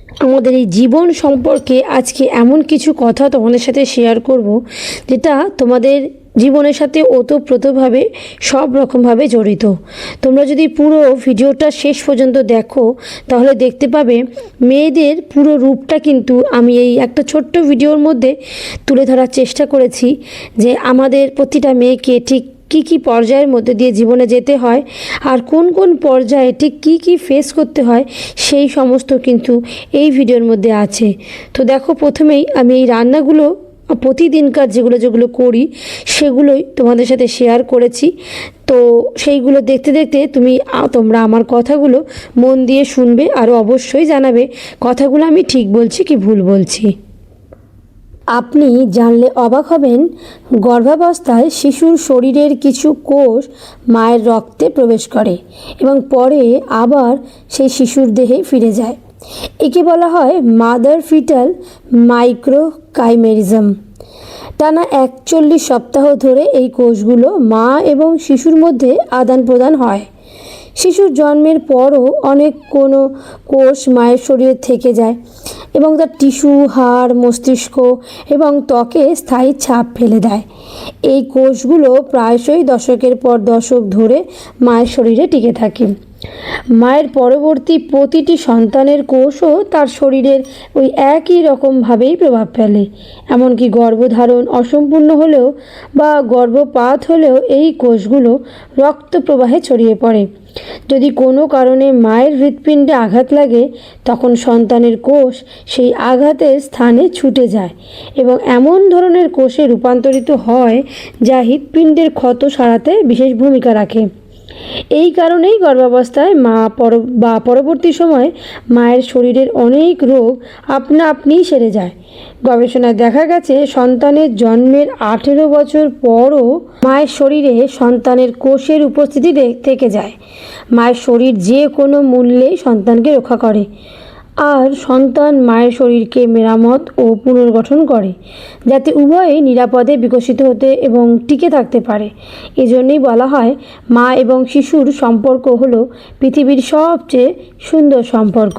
আমাদের এই জীবন সম্পর্কে আজকে এমন কিছু কথা তোমাদের সাথে শেয়ার করব, যেটা তোমাদের জীবনের সাথে ওতপ্রোতভাবে সব রকমভাবে জড়িত। তোমরা যদি পুরো ভিডিওটা শেষ পর্যন্ত দেখো তাহলে দেখতে পাবে মেয়েদের পুরো রূপটা কিন্তু আমি এই একটা ছোট্ট ভিডিওর মধ্যে তুলে ধরার চেষ্টা করেছি, যে আমাদের প্রতিটা মেয়েকে ঠিক কী কী পর্যায়ের মধ্যে দিয়ে জীবনে যেতে হয় আর কোন কোন পর্যায়ে ঠিক কী কী ফেস করতে হয় সেই সমস্ত কিন্তু এই ভিডিওর মধ্যে আছে। তো দেখো, প্রথমেই আমি এই রান্নাগুলো প্রতিদিনকার যেগুলো যেগুলো করি সেগুলোই তোমাদের সাথে শেয়ার করেছি। তো সেইগুলো দেখতে দেখতে তোমরা আমার কথাগুলো মন দিয়ে শুনবে আর অবশ্যই জানাবে কথাগুলো আমি ঠিক বলছি কি ভুল বলছি। আপনি জানলে অবাক হবেন, গর্ভাবস্থায় শিশুর শরীরের কিছু কোষ মায়ের রক্তে প্রবেশ করে এবং পরে আবার সেই শিশুর দেহে ফিরে যায়। একে বলা হয় মাদার ফিটাল মাইক্রোকাইমেরিজম। টানা 41 সপ্তাহ ধরে এই কোষগুলো মা এবং শিশুর মধ্যে আদান প্রদান হয়। শিশুর জন্মের পরও অনেক কোনো কোষ মায়ের শরীরে থেকে যায় এবং তার টিস্যু, হাড়, মস্তিষ্ক এবং ত্বকে স্থায়ী ছাপ ফেলে দেয়। এই কোষগুলো প্রায়শই দশকের পর দশক ধরে মায়ের শরীরে টিকে থাকে। মায়ের পরবর্তী প্রতিটি সন্তানের কোষও তার শরীরের ওই একই রকমভাবেই প্রভাব ফেলে। এমনকি গর্ভধারণ অসম্পূর্ণ হলেও বা গর্ভপাত হলেও এই কোষগুলো রক্ত প্রবাহে ছড়িয়ে পড়ে। যদি কোনো কারণে মায়ের হৃৎপিণ্ডে আঘাত লাগে তখন সন্তানের কোষ সেই আঘাতের স্থানে ছুটে যায় এবং এমন ধরনের কোষে রূপান্তরিত হয় যা হৃৎপিণ্ডের ক্ষত সারাতে বিশেষ ভূমিকা রাখে। এই কারণেই গর্ভাবস্থায় পরবর্তী সময়ে মায়ের শরীরের অনেক রোগ আপনা আপনিই সেরে যায়। গবেষণায় দেখা গেছে সন্তানের জন্মের 18 বছর পরও মায়ের শরীরে সন্তানের কোষের উপস্থিতি থেকে যায়। মায়ের শরীর যে কোনো মূল্যেই সন্তানকে রক্ষা করে আর সন্তান মায়ের শরীরকে মেরামত ও পুনর্গঠন করে, যাতে উভয়ই নিরাপদে বিকশিত হতে এবং টিকে থাকতে পারে। এজন্যই বলা হয় মা এবং শিশুর সম্পর্ক হলো পৃথিবীর সবচেয়ে সুন্দর সম্পর্ক।